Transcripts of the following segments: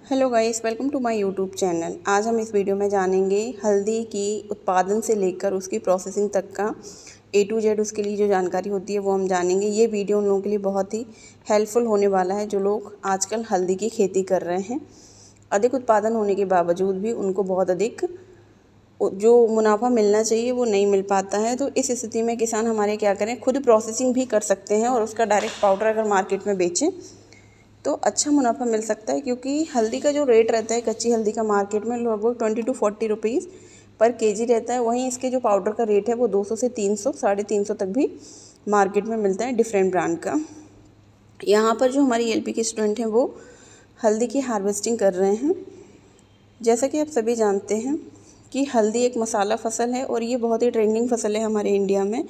Hello guys, welcome to my YouTube channel. आज हम इस वीडियो में जानेंगे हल्दी की उत्पादन से लेकर उसकी प्रोसेसिंग तक का A to Z उसके लिए जो जानकारी होती है वो हम जानेंगे। ये वीडियो उन लोगों के लिए बहुत ही हेल्पफुल होने वाला है जो लोग आजकल हल्दी की खेती कर रहे हैं। अधिक उत्पादन होने के बावजूद भी उनको बहुत अधिक जो मुनाफा मिलना चाहिए वो नहीं मिल पाता है। तो इस स्थिति में किसान हमारे क्या करें, खुद प्रोसेसिंग भी कर सकते हैं और उसका डायरेक्ट पाउडर अगर मार्केट में बेचें तो अच्छा मुनाफा मिल सकता है, क्योंकि हल्दी का जो रेट रहता है कच्ची हल्दी का मार्केट में लगभग 20 to 40 रुपीज़ पर केजी रहता है। वहीं इसके जो पाउडर का रेट है वो 200 से 300 350 तक भी मार्केट में मिलता है डिफरेंट ब्रांड का। यहाँ पर जो हमारी LP के स्टूडेंट हैं वो हल्दी की हार्वेस्टिंग कर रहे हैं। जैसा कि आप सभी जानते हैं कि हल्दी एक मसाला फसल है और ये बहुत ही ट्रेंडिंग फसल है हमारे इंडिया में।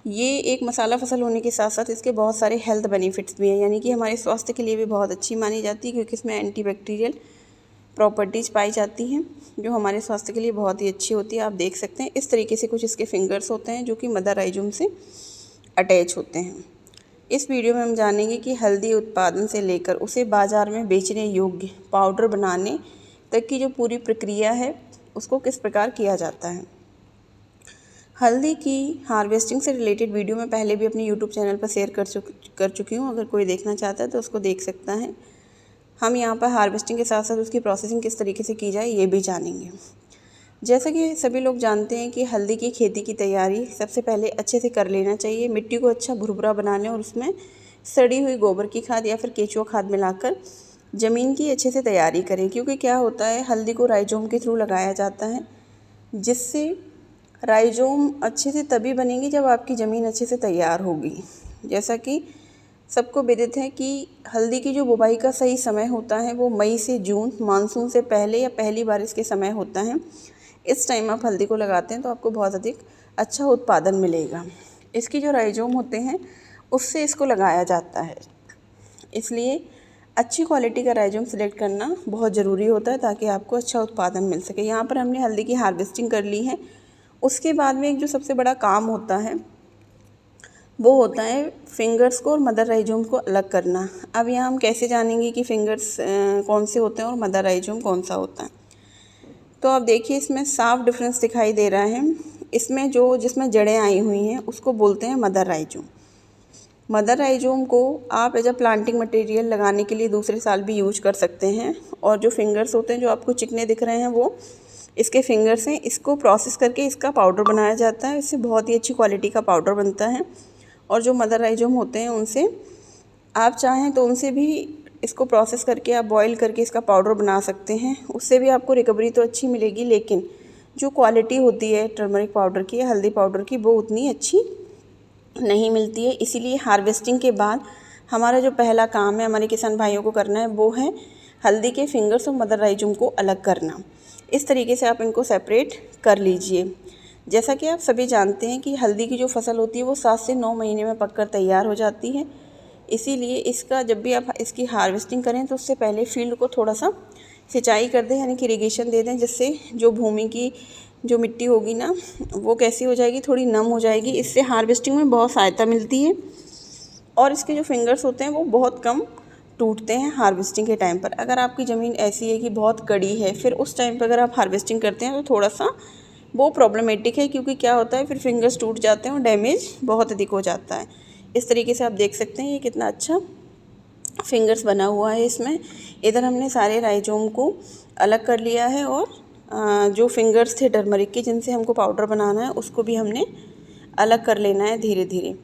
ये एक मसाला फसल होने के साथ साथ इसके बहुत सारे हेल्थ बेनिफिट्स भी हैं, यानी कि हमारे स्वास्थ्य के लिए भी बहुत अच्छी मानी जाती है, क्योंकि इसमें एंटीबैक्टीरियल प्रॉपर्टीज़ पाई जाती हैं जो हमारे स्वास्थ्य के लिए बहुत ही अच्छी होती है। आप देख सकते हैं इस तरीके से कुछ इसके फिंगर्स होते हैं जो कि मदर राइजोम से अटैच होते हैं। इस वीडियो में हम जानेंगे कि हल्दी उत्पादन से लेकर उसे बाज़ार में बेचने योग्य पाउडर बनाने तक की जो पूरी प्रक्रिया है उसको किस प्रकार किया जाता है। हल्दी की हार्वेस्टिंग से रिलेटेड वीडियो मैं पहले भी अपने यूट्यूब चैनल पर शेयर कर चुकी हूँ। अगर कोई देखना चाहता है तो उसको देख सकता है। हम यहाँ पर हार्वेस्टिंग के साथ साथ उसकी प्रोसेसिंग किस तरीके से की जाए ये भी जानेंगे। जैसा कि सभी लोग जानते हैं कि हल्दी की खेती की तैयारी सबसे पहले अच्छे से कर लेना चाहिए। मिट्टी को अच्छा भुरभुरा बनाने और उसमें सड़ी हुई गोबर की खाद या फिर केचुआ खाद मिलाकर ज़मीन की अच्छे से तैयारी करें, क्योंकि क्या होता है हल्दी को राइजोम के थ्रू लगाया जाता है, जिससे राइजोम अच्छे से तभी बनेंगी जब आपकी ज़मीन अच्छे से तैयार होगी। जैसा कि सबको विदित है कि हल्दी की जो बुवाई का सही समय होता है वो मई से जून, मानसून से पहले या पहली बारिश के समय होता है। इस टाइम आप हल्दी को लगाते हैं तो आपको बहुत अधिक अच्छा उत्पादन मिलेगा। इसकी जो राइजोम होते हैं उससे इसको लगाया जाता है, इसलिए अच्छी क्वालिटी का राइजोम सेलेक्ट करना बहुत ज़रूरी होता है ताकि आपको अच्छा उत्पादन मिल सके। यहाँ पर हमने हल्दी की हार्वेस्टिंग कर ली है। उसके बाद में एक जो सबसे बड़ा काम होता है वो होता है फिंगर्स को और मदर राइजोम को अलग करना। अब यहाँ हम कैसे जानेंगे कि फिंगर्स कौन से होते हैं और मदर राइजोम कौन सा होता है। तो आप देखिए इसमें साफ डिफरेंस दिखाई दे रहा है। इसमें जिसमें जड़ें आई हुई हैं उसको बोलते हैं मदर राइजोम। मदर राइजोम को आप एज अ प्लांटिंग मटेरियल लगाने के लिए दूसरे साल भी यूज कर सकते हैं। और जो फिंगर्स होते हैं जो आपको चिकने दिख रहे हैं वो इसके फिंगर्स हैं। इसको प्रोसेस करके इसका पाउडर बनाया जाता है। इससे बहुत ही अच्छी क्वालिटी का पाउडर बनता है। और जो मदर राइजोम होते हैं उनसे आप चाहें तो उनसे भी इसको प्रोसेस करके आप बॉईल करके इसका पाउडर बना सकते हैं। उससे भी आपको रिकवरी तो अच्छी मिलेगी, लेकिन जो क्वालिटी होती है टर्मरिक पाउडर की या हल्दी पाउडर की वो उतनी अच्छी नहीं मिलती है। इसीलिए हार्वेस्टिंग के बाद हमारा जो पहला काम है हमारे किसान भाइयों को करना है वो है हल्दी के फिंगर्स और मदर राइजोम को अलग करना। इस तरीके से आप इनको सेपरेट कर लीजिए। जैसा कि आप सभी जानते हैं कि हल्दी की जो फसल होती है वो 7 से 9 महीने में पककर तैयार हो जाती है। इसीलिए इसका जब भी आप इसकी हार्वेस्टिंग करें तो उससे पहले फील्ड को थोड़ा सा सिंचाई कर दें, यानी कि इरिगेशन दे दें, जिससे जो भूमि की जो मिट्टी होगी ना वो कैसी हो जाएगी, थोड़ी नम हो जाएगी। इससे हार्वेस्टिंग में बहुत सहायता मिलती है और इसके जो फिंगर्स होते हैं वो बहुत कम टूटते हैं हार्वेस्टिंग के टाइम पर। अगर आपकी ज़मीन ऐसी है कि बहुत कड़ी है, फिर उस टाइम पर अगर आप हार्वेस्टिंग करते हैं तो थोड़ा सा वो प्रॉब्लमेटिक है, क्योंकि क्या होता है फिर फिंगर्स टूट जाते हैं और डैमेज बहुत अधिक हो जाता है। इस तरीके से आप देख सकते हैं ये कितना अच्छा फिंगर्स बना हुआ है। इसमें इधर हमने सारे राइजोम को अलग कर लिया है और जो फिंगर्स थे टर्मरिक के जिनसे हमको पाउडर बनाना है उसको भी हमने अलग कर लेना है धीरे धीरे।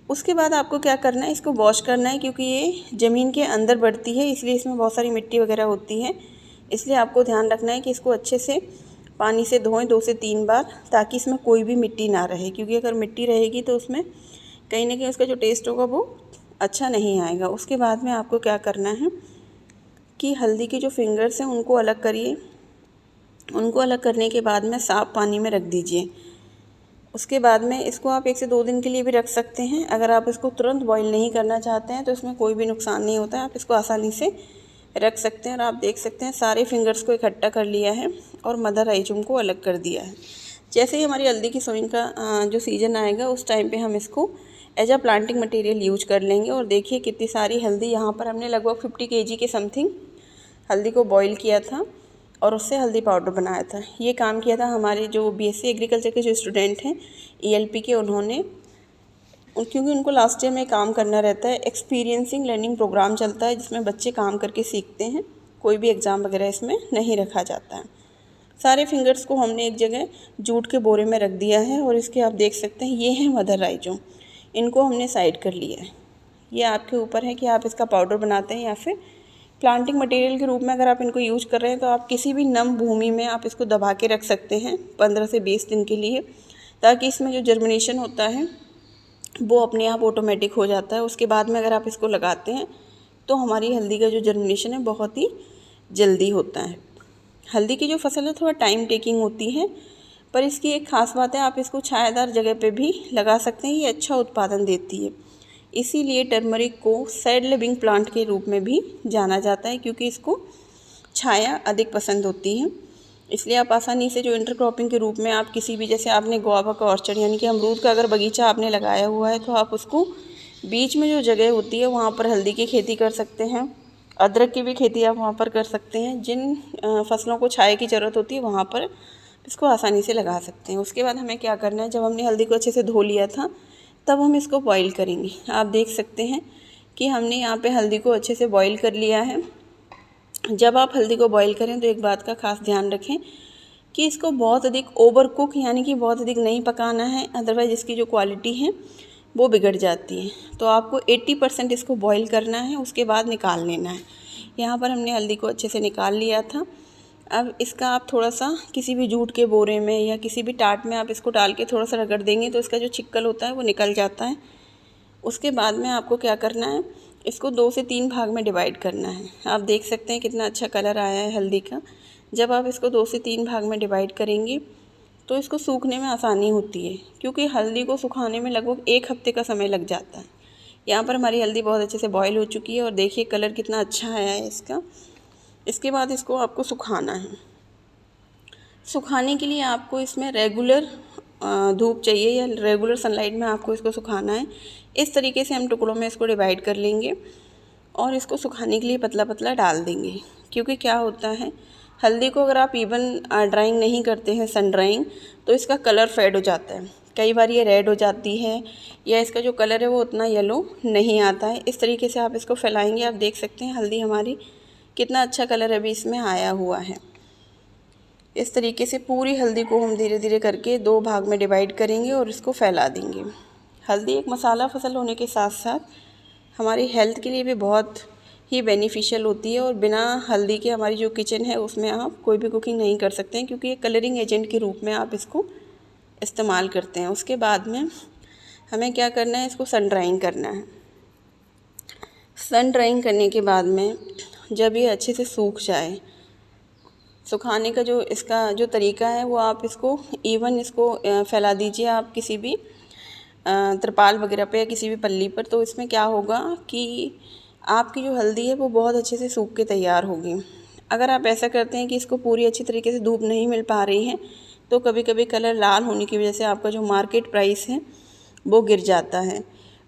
उसके बाद आपको क्या करना है, इसको वॉश करना है, क्योंकि ये ज़मीन के अंदर बढ़ती है इसलिए इसमें बहुत सारी मिट्टी वगैरह होती है। इसलिए आपको ध्यान रखना है कि इसको अच्छे से पानी से धोएं 2 से 3 बार, ताकि इसमें कोई भी मिट्टी ना रहे, क्योंकि अगर मिट्टी रहेगी तो उसमें कहीं ना कहीं उसका जो टेस्ट होगा वो अच्छा नहीं आएगा। उसके बाद में आपको क्या करना है कि हल्दी के जो फिंगर्स हैं उनको अलग करिए। उनको अलग करने के बाद में साफ़ पानी में रख दीजिए। उसके बाद में इसको आप 1 से 2 दिन के लिए भी रख सकते हैं। अगर आप इसको तुरंत बॉईल नहीं करना चाहते हैं तो इसमें कोई भी नुकसान नहीं होता है, आप इसको आसानी से रख सकते हैं। और आप देख सकते हैं सारे फिंगर्स को इकट्ठा कर लिया है और मदर राइजोम को अलग कर दिया है। जैसे ही हमारी हल्दी की सोइंग का जो सीज़न आएगा उस टाइम पे हम इसको as a planting material use कर लेंगे। और देखिए कितनी सारी हल्दी यहाँ पर हमने लगभग 50 kg के समथिंग हल्दी को बॉईल किया था और उससे हल्दी पाउडर बनाया था। ये काम किया था हमारे जो बीएससी एग्रीकल्चर के जो स्टूडेंट हैं ईएलपी के, उन्होंने, क्योंकि उनको लास्ट ईयर में काम करना रहता है। एक्सपीरियंसिंग लर्निंग प्रोग्राम चलता है जिसमें बच्चे काम करके सीखते हैं, कोई भी एग्ज़ाम वगैरह इसमें नहीं रखा जाता है। सारे फिंगर्स को हमने एक जगह जूट के बोरे में रख दिया है और इसके आप देख सकते हैं ये है मदर राइजोम, इनको हमने साइड कर लिया है। ये आपके ऊपर है कि आप इसका पाउडर बनाते हैं या फिर प्लांटिंग मटेरियल के रूप में अगर आप इनको यूज कर रहे हैं तो आप किसी भी नम भूमि में आप इसको दबा के रख सकते हैं 15 से 20 दिन के लिए, ताकि इसमें जो जर्मिनेशन होता है वो अपने आप ऑटोमेटिक हो जाता है। उसके बाद में अगर आप इसको लगाते हैं तो हमारी हल्दी का जो जर्मिनेशन है बहुत ही जल्दी होता है। हल्दी की जो फसल है थोड़ा टाइम टेकिंग होती है, पर इसकी एक ख़ास बात है, आप इसको छायादार जगह पे भी लगा सकते हैं, ये अच्छा उत्पादन देती है। इसीलिए टर्मरिक को सैड लिविंग प्लांट के रूप में भी जाना जाता है, क्योंकि इसको छाया अधिक पसंद होती है। इसलिए आप आसानी से जो इंटरक्रॉपिंग के रूप में आप किसी भी, जैसे आपने गुआवा का ऑर्चर्ड यानी कि अमरूद का अगर बगीचा आपने लगाया हुआ है तो आप उसको बीच में जो जगह होती है वहाँ पर हल्दी की खेती कर सकते हैं। अदरक की भी खेती आप वहाँ पर कर सकते हैं। जिन फसलों को छाया की ज़रूरत होती है वहाँ पर इसको आसानी से लगा सकते हैं। उसके बाद हमें क्या करना है, जब हमने हल्दी को अच्छे से धो लिया था तब हम इसको बॉईल करेंगे। आप देख सकते हैं कि हमने यहाँ पे हल्दी को अच्छे से बॉईल कर लिया है। जब आप हल्दी को बॉईल करें तो एक बात का खास ध्यान रखें कि इसको बहुत अधिक ओवर कुक यानी कि बहुत अधिक नहीं पकाना है, अदरवाइज़ इसकी जो क्वालिटी है वो बिगड़ जाती है। तो आपको 80% इसको बॉईल करना है, उसके बाद निकाल लेना है। यहाँ पर हमने हल्दी को अच्छे से निकाल लिया था। अब इसका आप थोड़ा सा किसी भी जूट के बोरे में या किसी भी टाट में आप इसको डाल के थोड़ा सा रगड़ देंगे तो इसका जो छिक्कल होता है वो निकल जाता है। उसके बाद में आपको क्या करना है, इसको 2 से 3 भाग में डिवाइड करना है। आप देख सकते हैं कितना अच्छा कलर आया है हल्दी का। जब आप इसको 2 से 3 भाग में डिवाइड करेंगे तो इसको सूखने में आसानी होती है, क्योंकि हल्दी को सुखाने में लगभग 1 हफ्ते का समय लग जाता है। यहाँ पर हमारी हल्दी बहुत अच्छे से बॉईल हो चुकी है और देखिए कलर कितना अच्छा आया है इसका। इसके बाद इसको आपको सुखाना है। सुखाने के लिए आपको इसमें रेगुलर धूप चाहिए या रेगुलर सनलाइट में आपको इसको सुखाना है। इस तरीके से हम टुकड़ों में इसको डिवाइड कर लेंगे और इसको सुखाने के लिए पतला पतला डाल देंगे। क्योंकि क्या होता है, हल्दी को अगर आप इवन ड्राइंग नहीं करते हैं, सन ड्राइंग, तो इसका कलर फेड हो जाता है। कई बार ये रेड हो जाती है या इसका जो कलर है वो उतना येलो नहीं आता है। इस तरीके से आप इसको फैलाएंगे। आप देख सकते हैं हल्दी हमारी कितना अच्छा कलर अभी इसमें आया हुआ है। इस तरीके से पूरी हल्दी को हम धीरे धीरे करके 2 भाग में डिवाइड करेंगे और इसको फैला देंगे। हल्दी एक मसाला फसल होने के साथ साथ हमारी हेल्थ के लिए भी बहुत ही बेनिफिशियल होती है, और बिना हल्दी के हमारी जो किचन है उसमें आप कोई भी कुकिंग नहीं कर सकते हैं, क्योंकि ये कलरिंग एजेंट के रूप में आप इसको इस्तेमाल करते हैं। उसके बाद में हमें क्या करना है, इसको सन ड्राइंग करना है। सन ड्राइंग करने के बाद में जब ये अच्छे से सूख जाए, सुखाने का जो इसका जो तरीका है वो आप इसको इवन इसको फैला दीजिए आप किसी भी तिरपाल वगैरह पे या किसी भी पल्ली पर। तो इसमें क्या होगा कि आपकी जो हल्दी है वो बहुत अच्छे से सूख के तैयार होगी। अगर आप ऐसा करते हैं कि इसको पूरी अच्छी तरीके से धूप नहीं मिल पा रही है तो कभी कभी कलर लाल होने की वजह से आपका जो मार्केट प्राइस है वो गिर जाता है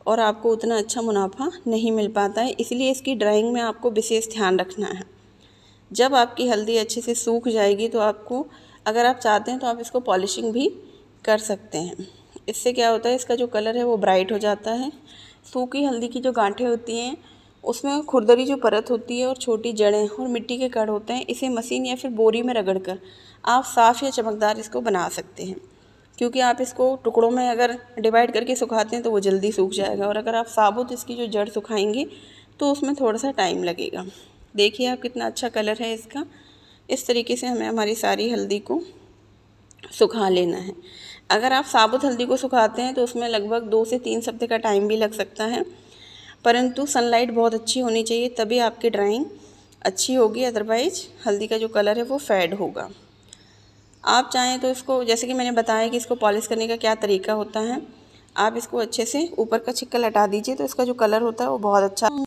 और आपको उतना अच्छा मुनाफा नहीं मिल पाता है। इसलिए इसकी ड्राइंग में आपको विशेष ध्यान रखना है। जब आपकी हल्दी अच्छे से सूख जाएगी तो आपको, अगर आप चाहते हैं तो आप इसको पॉलिशिंग भी कर सकते हैं। इससे क्या होता है, इसका जो कलर है वो ब्राइट हो जाता है। सूखी हल्दी की जो गांठें होती हैं उसमें खुरदरी जो परत होती है और छोटी जड़ें और मिट्टी के कण होते हैं, इसे मशीन या फिर बोरी में रगड़कर आप साफ़ या चमकदार इसको बना सकते हैं। क्योंकि आप इसको टुकड़ों में अगर डिवाइड करके सुखाते हैं तो वो जल्दी सूख जाएगा, और अगर आप साबुत इसकी जो जड़ सुखाएंगे तो उसमें थोड़ा सा टाइम लगेगा। देखिए आप कितना अच्छा कलर है इसका। इस तरीके से हमें हमारी सारी हल्दी को सुखा लेना है। अगर आप साबुत हल्दी को सुखाते हैं तो उसमें लगभग 2 से 3 हफ्ते का टाइम भी लग सकता है, परंतु सनलाइट बहुत अच्छी होनी चाहिए तभी आपकी ड्राइंग अच्छी होगी, अदरवाइज़ हल्दी का जो कलर है वो फेड होगा। आप चाहें तो इसको, जैसे कि मैंने बताया कि इसको पॉलिश करने का क्या तरीका होता है, आप इसको अच्छे से ऊपर का छिक्कल हटा दीजिए तो इसका जो कलर होता है वो बहुत अच्छा